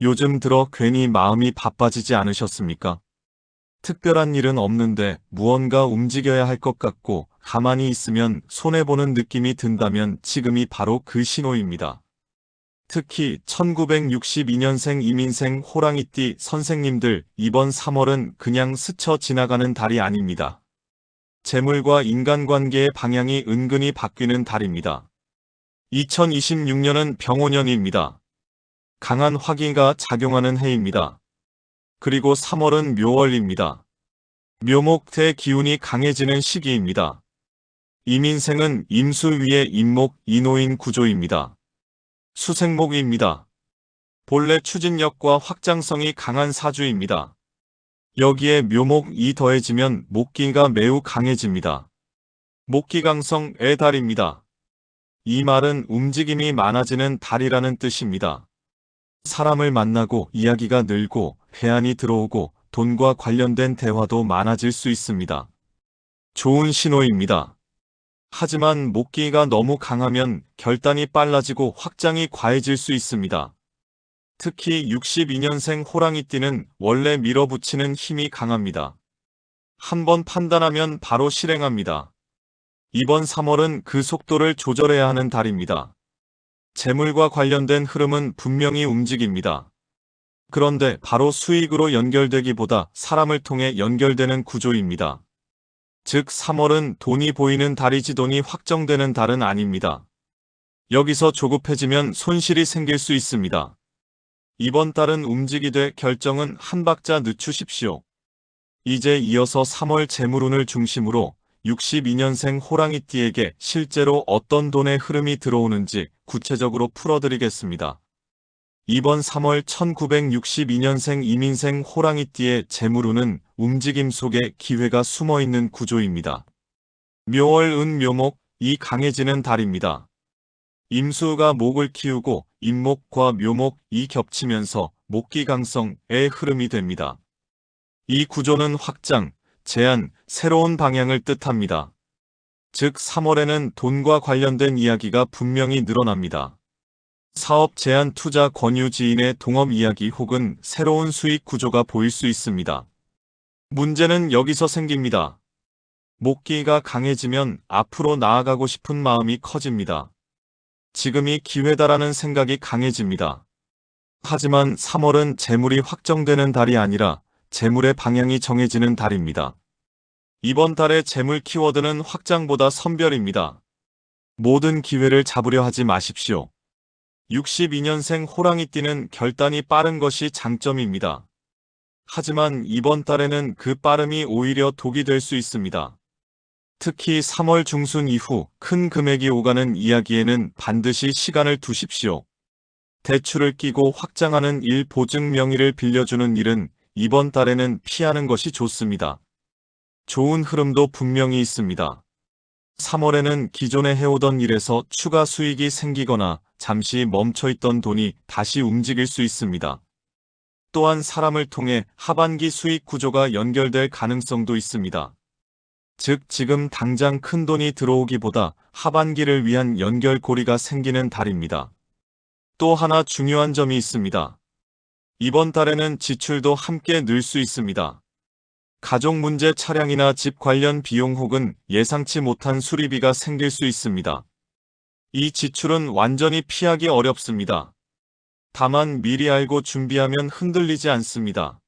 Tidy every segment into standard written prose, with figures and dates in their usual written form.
요즘 들어 괜히 마음이 바빠지지 않으셨습니까? 특별한 일은 없는데 무언가 움직여야 할 것 같고 가만히 있으면 손해보는 느낌이 든다면 지금이 바로 그 신호입니다. 특히 1962년생 이민생 호랑이띠 선생님들, 이번 3월은 그냥 스쳐 지나가는 달이 아닙니다. 재물과 인간관계의 방향이 은근히 바뀌는 달입니다. 2026년은 병오년입니다. 강한 화기가 작용하는 해입니다. 그리고 3월은 묘월입니다. 묘목의 기운이 강해지는 시기입니다. 이민생은 임수 위에 임목, 이노인 구조입니다. 수생목입니다. 본래 추진력과 확장성이 강한 사주입니다. 여기에 묘목이 더해지면 목기가 매우 강해집니다. 목기강성의 달입니다. 이 말은 움직임이 많아지는 달이라는 뜻입니다. 사람을 만나고 이야기가 늘고 회한이 들어오고 돈과 관련된 대화도 많아질 수 있습니다. 좋은 신호입니다. 하지만 목기가 너무 강하면 결단이 빨라지고 확장이 과해질 수 있습니다. 특히 62년생 호랑이띠는 원래 밀어붙이는 힘이 강합니다. 한번 판단하면 바로 실행합니다. 이번 3월은 그 속도를 조절해야 하는 달입니다. 재물과 관련된 흐름은 분명히 움직입니다. 그런데 바로 수익으로 연결되기보다 사람을 통해 연결되는 구조입니다. 즉 3월은 돈이 보이는 달이지 돈이 확정되는 달은 아닙니다. 여기서 조급해지면 손실이 생길 수 있습니다. 이번 달은 움직이되 결정은 한 박자 늦추십시오. 이제 이어서 3월 재물운을 중심으로 62년생 호랑이띠에게 실제로 어떤 돈의 흐름이 들어오는지 구체적으로 풀어드리겠습니다. 이번 3월 1962년생 이민생 호랑이띠의 재물운은 움직임 속에 기회가 숨어있는 구조입니다. 묘월은 묘목이 강해지는 달입니다. 임수가 목을 키우고 임목과 묘목이 겹치면서 목기강성의 흐름이 됩니다. 이 구조는 확장, 제한, 새로운 방향을 뜻합니다. 즉 3월에는 돈과 관련된 이야기가 분명히 늘어납니다. 사업 제안 투자 권유 지인의 동업 이야기 혹은 새로운 수익 구조가 보일 수 있습니다. 문제는 여기서 생깁니다. 목기가 강해지면 앞으로 나아가고 싶은 마음이 커집니다. 지금이 기회다라는 생각이 강해집니다. 하지만 3월은 재물이 확정되는 달이 아니라 재물의 방향이 정해지는 달입니다. 이번 달의 재물 키워드는 확장보다 선별입니다. 모든 기회를 잡으려 하지 마십시오. 62년생 호랑이띠는 결단이 빠른 것이 장점입니다. 하지만 이번 달에는 그 빠름이 오히려 독이 될 수 있습니다. 특히 3월 중순 이후 큰 금액이 오가는 이야기에는 반드시 시간을 두십시오. 대출을 끼고 확장하는 일, 보증 명의를 빌려주는 일은 이번 달에는 피하는 것이 좋습니다. 좋은 흐름도 분명히 있습니다. 3월에는 기존에 해오던 일에서 추가 수익이 생기거나 잠시 멈춰있던 돈이 다시 움직일 수 있습니다. 또한 사람을 통해 하반기 수익 구조가 연결될 가능성도 있습니다. 즉 지금 당장 큰 돈이 들어오기보다 하반기를 위한 연결고리가 생기는 달입니다. 또 하나 중요한 점이 있습니다. 이번 달에는 지출도 함께 늘 수 있습니다. 가족 문제, 차량이나 집 관련 비용 혹은 예상치 못한 수리비가 생길 수 있습니다. 이 지출은 완전히 피하기 어렵습니다. 다만 미리 알고 준비하면 흔들리지 않습니다.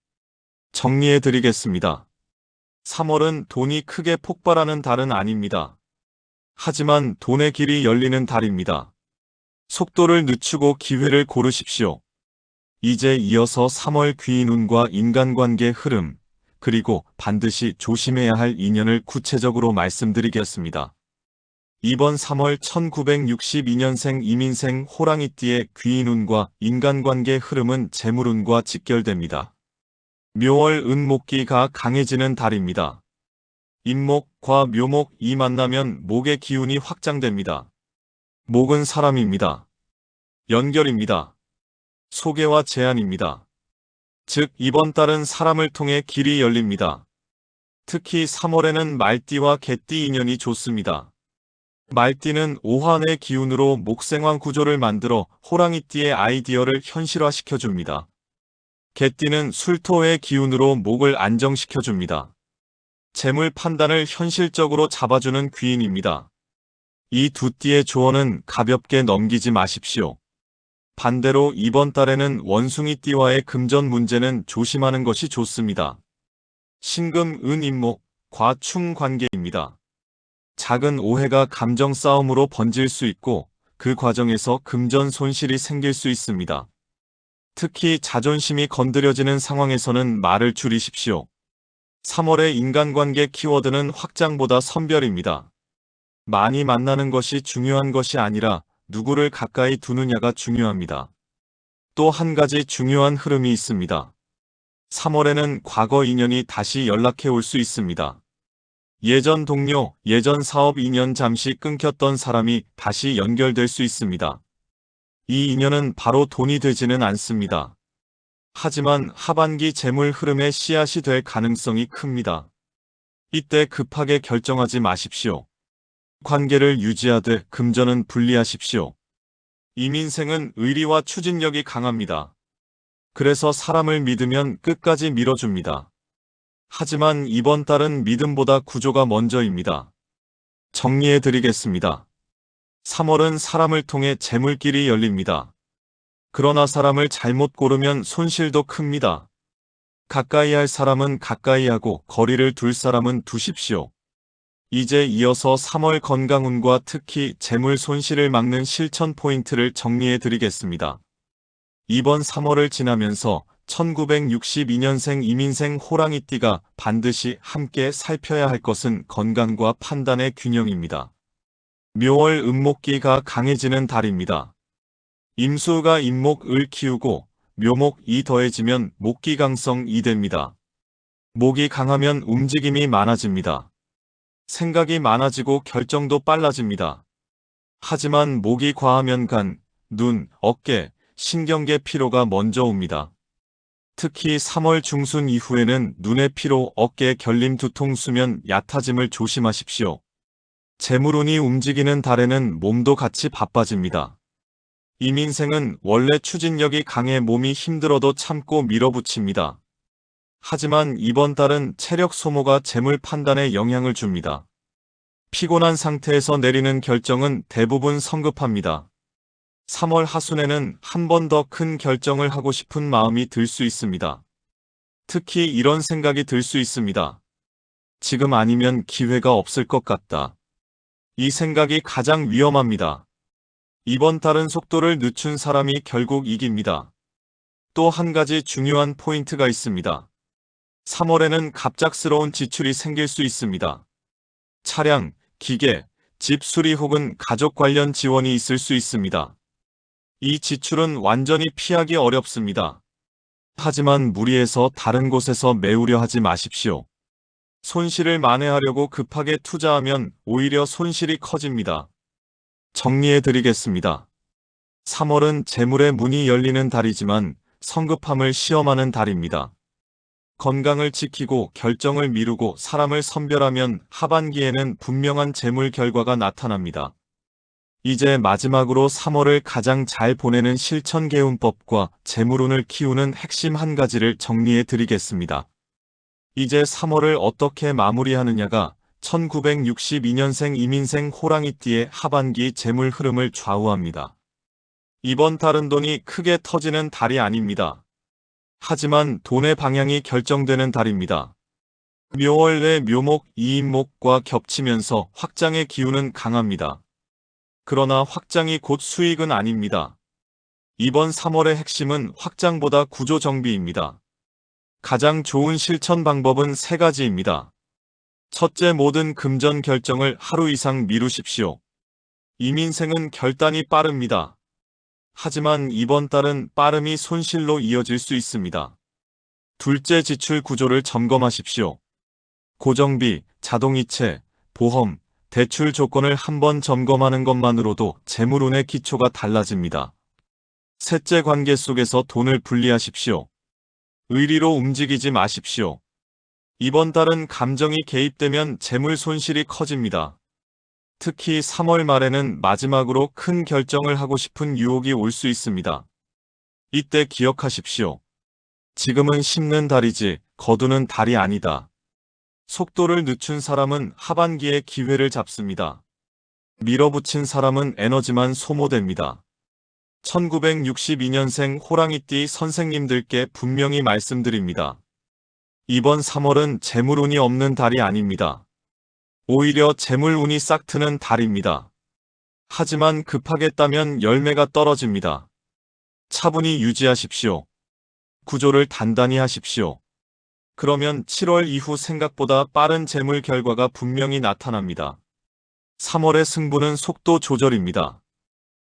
정리해 드리겠습니다. 3월은 돈이 크게 폭발하는 달은 아닙니다. 하지만 돈의 길이 열리는 달입니다. 속도를 늦추고 기회를 고르십시오. 이제 이어서 3월 귀인운과 인간관계 흐름, 그리고 반드시 조심해야 할 인연을 구체적으로 말씀드리겠습니다. 이번 3월 1962년생 이민생 호랑이띠의 귀인운과 인간관계 흐름은 재물운과 직결됩니다. 묘월 은목기가 강해지는 달입니다. 임목과 묘목이 만나면 목의 기운이 확장됩니다. 목은 사람입니다. 연결입니다. 소개와 제안입니다. 즉 이번 달은 사람을 통해 길이 열립니다. 특히 3월에는 말띠와 개띠 인연이 좋습니다. 말띠는 오한의 기운으로 목생황 구조를 만들어 호랑이띠의 아이디어를 현실화시켜줍니다. 개띠는 술토의 기운으로 목을 안정시켜줍니다. 재물 판단을 현실적으로 잡아주는 귀인입니다. 이 두 띠의 조언은 가볍게 넘기지 마십시오. 반대로 이번 달에는 원숭이 띠와의 금전 문제는 조심하는 것이 좋습니다. 신금, 은, 임목, 과충 관계입니다. 작은 오해가 감정 싸움으로 번질 수 있고 그 과정에서 금전 손실이 생길 수 있습니다. 특히 자존심이 건드려지는 상황에서는 말을 줄이십시오. 3월의 인간관계 키워드는 확장보다 선별입니다. 많이 만나는 것이 중요한 것이 아니라 누구를 가까이 두느냐가 중요합니다. 또 한 가지 중요한 흐름이 있습니다. 3월에는 과거 인연이 다시 연락해 올 수 있습니다. 예전 동료, 예전 사업 인연 잠시 끊겼던 사람이 다시 연결될 수 있습니다. 이 인연은 바로 돈이 되지는 않습니다. 하지만 하반기 재물 흐름의 씨앗이 될 가능성이 큽니다. 이때 급하게 결정하지 마십시오. 관계를 유지하되 금전은 분리하십시오. 이민생은 의리와 추진력이 강합니다. 그래서 사람을 믿으면 끝까지 밀어줍니다. 하지만 이번 달은 믿음보다 구조가 먼저입니다. 정리해드리겠습니다. 3월은 사람을 통해 재물길이 열립니다. 그러나 사람을 잘못 고르면 손실도 큽니다. 가까이 할 사람은 가까이 하고 거리를 둘 사람은 두십시오. 이제 이어서 3월 건강운과 특히 재물 손실을 막는 실천 포인트를 정리해 드리겠습니다. 이번 3월을 지나면서 1962년생 이민생 호랑이띠가 반드시 함께 살펴야 할 것은 건강과 판단의 균형입니다. 묘월 음목기가 강해지는 달입니다. 임수가 임목을 키우고 묘목이 더해지면 목기 강성이 됩니다. 목이 강하면 움직임이 많아집니다. 생각이 많아지고 결정도 빨라집니다. 하지만 목이 과하면 간, 눈, 어깨, 신경계 피로가 먼저 옵니다. 특히 3월 중순 이후에는 눈의 피로, 어깨 결림, 두통, 수면, 얕아짐을 조심하십시오. 재물운이 움직이는 달에는 몸도 같이 바빠집니다. 이민생은 원래 추진력이 강해 몸이 힘들어도 참고 밀어붙입니다. 하지만 이번 달은 체력 소모가 재물 판단에 영향을 줍니다. 피곤한 상태에서 내리는 결정은 대부분 성급합니다. 3월 하순에는 한 번 더 큰 결정을 하고 싶은 마음이 들 수 있습니다. 특히 이런 생각이 들 수 있습니다. 지금 아니면 기회가 없을 것 같다. 이 생각이 가장 위험합니다. 이번 달은 속도를 늦춘 사람이 결국 이깁니다. 또 한 가지 중요한 포인트가 있습니다. 3월에는 갑작스러운 지출이 생길 수 있습니다. 차량, 기계, 집 수리 혹은 가족 관련 지원이 있을 수 있습니다. 이 지출은 완전히 피하기 어렵습니다. 하지만 무리해서 다른 곳에서 메우려 하지 마십시오. 손실을 만회하려고 급하게 투자하면 오히려 손실이 커집니다. 정리해드리겠습니다. 3월은 재물의 문이 열리는 달이지만 성급함을 시험하는 달입니다. 건강을 지키고 결정을 미루고 사람을 선별하면 하반기에는 분명한 재물 결과가 나타납니다. 이제 마지막으로 3월을 가장 잘 보내는 실천 개운법과 재물운을 키우는 핵심 한 가지를 정리해 드리겠습니다. 이제 3월을 어떻게 마무리하느냐가 1962년생 이민생 호랑이띠의 하반기 재물 흐름을 좌우합니다. 이번 달은 돈이 크게 터지는 달이 아닙니다. 하지만 돈의 방향이 결정되는 달입니다. 묘월의 묘목, 이인목과 겹치면서 확장의 기운은 강합니다. 그러나 확장이 곧 수익은 아닙니다. 이번 3월의 핵심은 확장보다 구조 정비입니다. 가장 좋은 실천 방법은 세 가지입니다. 첫째, 모든 금전 결정을 하루 이상 미루십시오. 이민생은 결단이 빠릅니다. 하지만 이번 달은 빠름이 손실로 이어질 수 있습니다. 둘째, 지출 구조를 점검하십시오. 고정비, 자동이체, 보험, 대출 조건을 한번 점검하는 것만으로도 재물운의 기초가 달라집니다. 셋째, 관계 속에서 돈을 분리하십시오. 의리로 움직이지 마십시오. 이번 달은 감정이 개입되면 재물 손실이 커집니다. 특히 3월 말에는 마지막으로 큰 결정을 하고 싶은 유혹이 올 수 있습니다. 이때 기억하십시오. 지금은 심는 달이지 거두는 달이 아니다. 속도를 늦춘 사람은 하반기에 기회를 잡습니다. 밀어붙인 사람은 에너지만 소모됩니다. 1962년생 호랑이띠 선생님들께 분명히 말씀드립니다. 이번 3월은 재물운이 없는 달이 아닙니다. 오히려 재물운이 싹트는 달입니다. 하지만 급하게 따면 열매가 떨어집니다. 차분히 유지하십시오. 구조를 단단히 하십시오. 그러면 7월 이후 생각보다 빠른 재물 결과가 분명히 나타납니다. 3월의 승부는 속도 조절입니다.